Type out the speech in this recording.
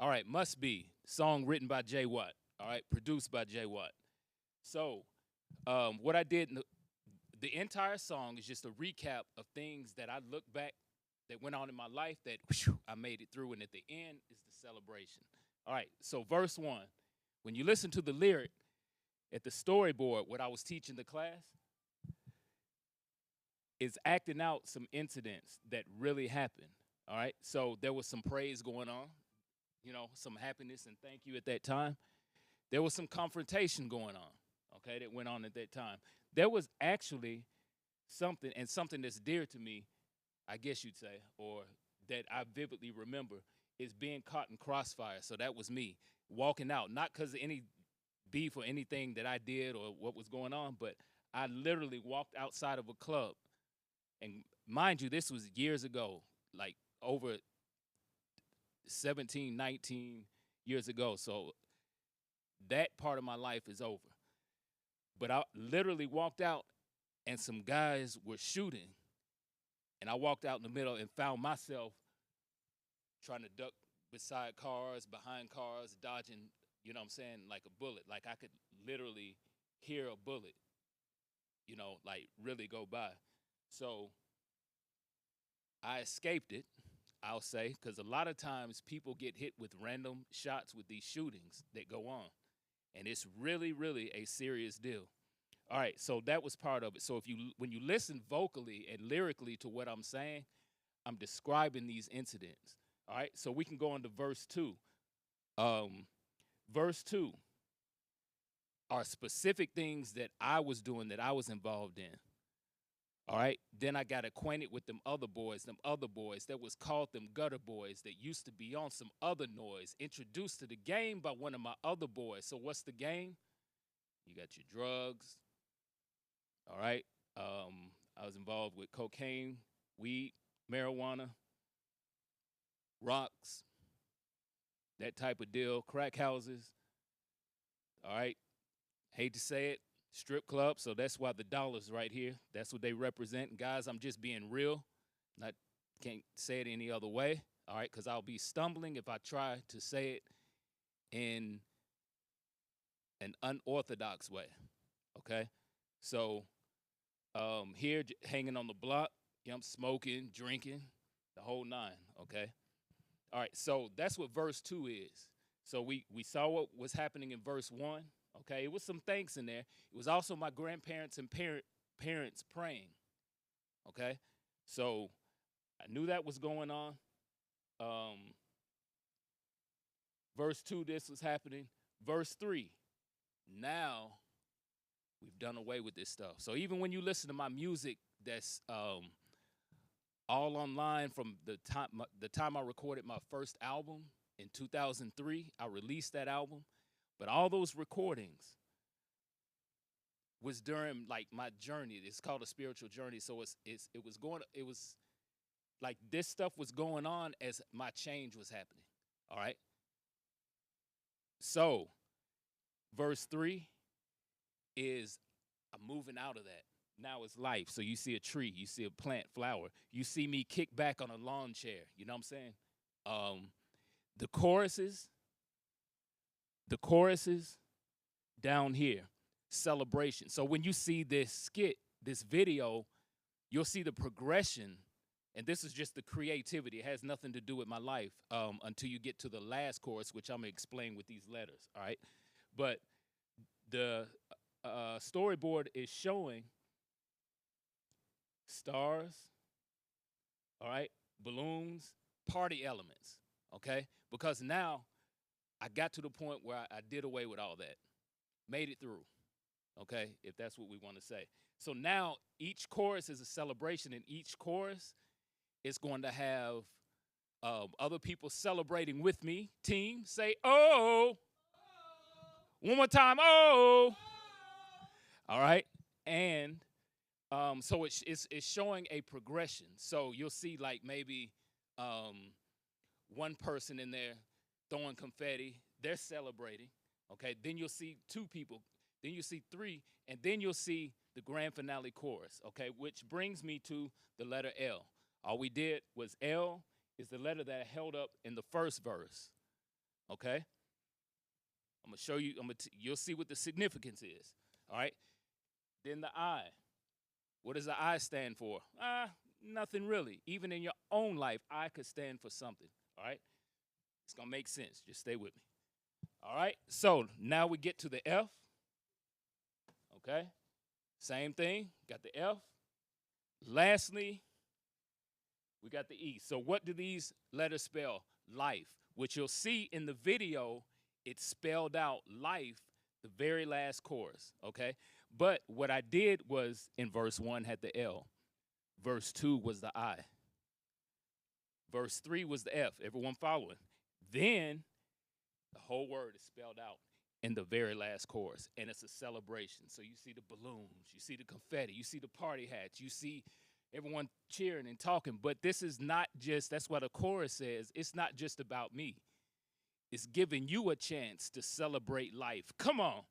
All right, Must Be, song written by jwatt. All right, produced by jwatt. So, what I did, the entire song is just a recap of things that I look back that went on in my life that whew, I made it through, and at the end is the celebration. All right, so verse one, when you listen to the lyric at the storyboard, what I was teaching the class is acting out some incidents that really happened. All right, so there was some praise going on, some happiness and thank you at that time. There was some confrontation going on, okay, that went on at that time. There was actually something, and something that's dear to me, I guess you'd say, or that I vividly remember, is being caught in crossfire. So that was me walking out, not because of any beef or anything that I did or what was going on, but I literally walked outside of a club. And mind you, this was years ago, like over 17, 19 years ago. So that part of my life is over. But I literally walked out and some guys were shooting. And I walked out in the middle and found myself trying to duck beside cars, behind cars, dodging, you know what I'm saying, like a bullet. Like I could literally hear a bullet, like really go by. So I escaped it, I'll say, because a lot of times people get hit with random shots with these shootings that go on. And it's really, really a serious deal. All right, so that was part of it. So when you listen vocally and lyrically to what I'm saying, I'm describing these incidents. All right, so we can go on to verse 2. Verse 2 are specific things that I was doing, that I was involved in. All right, then I got acquainted with them other boys that was called them gutter boys that used to be on some other noise, introduced to the game by one of my other boys. So what's the game? You got your drugs. All right, I was involved with cocaine, weed, marijuana, rocks, that type of deal, crack houses. All right, hate to say it, strip clubs. So that's why the dollar's right here. That's what they represent. And guys, I'm just being real. Not can't say it any other way. All right, because I'll be stumbling if I try to say it in an unorthodox way. Okay, so here hanging on the block, I'm smoking, drinking, the whole nine. Okay, all right. So that's what verse 2 is. So we saw what was happening in verse 1. Okay, it was some thanks in there. It was also my grandparents and parents praying. Okay, so I knew that was going on. Um, verse 2, this was happening. Verse 3, now we've done away with this stuff. So even when you listen to my music, that's all online from the time I recorded my first album in 2003. I released that album, but all those recordings was during like my journey. It's called a spiritual journey. So it was like this stuff was going on as my change was happening. All right. So verse 3 is I'm moving out of that. Now it's life. So you see a tree, you see a plant, flower. You see me kick back on a lawn chair. You know what I'm saying? The choruses down here, celebration. So when you see this skit, this video, you'll see the progression. And this is just the creativity. It has nothing to do with my life until you get to the last chorus, which I'm going to explain with these letters. All right. But the storyboard is showing stars, all right, balloons, party elements, okay? Because now I got to the point where I did away with all that, made it through, okay, if that's what we want to say. So now each chorus is a celebration, and each chorus is going to have other people celebrating with me. Team, say, oh. One more time, oh. All right, and so it's showing a progression. So you'll see like maybe one person in there throwing confetti. They're celebrating. Okay. Then you'll see two people. Then you'll see three. And then you'll see the grand finale chorus. Okay. Which brings me to the letter L. All we did was L is the letter that I held up in the first verse. Okay? I'm gonna show you. You'll see what the significance is. All right. Then the I. What does the I stand for? Nothing really. Even in your own life, I could stand for something. All right. It's gonna make sense. Just stay with me. All right. So now we get to the F. Okay. Same thing. Got the F. Lastly, we got the E. So what do these letters spell? Life, which you'll see in the video, it spelled out life, the very last chorus, okay? But what I did was in verse 1 had the L. Verse 2 was the I. Verse 3 was the F. Everyone following? Then the whole word is spelled out in the very last chorus, and it's a celebration. So you see the balloons, you see the confetti, you see the party hats, you see everyone cheering and talking. But this is not just, that's what the chorus says, it's not just about me. It's giving you a chance to celebrate life. Come on.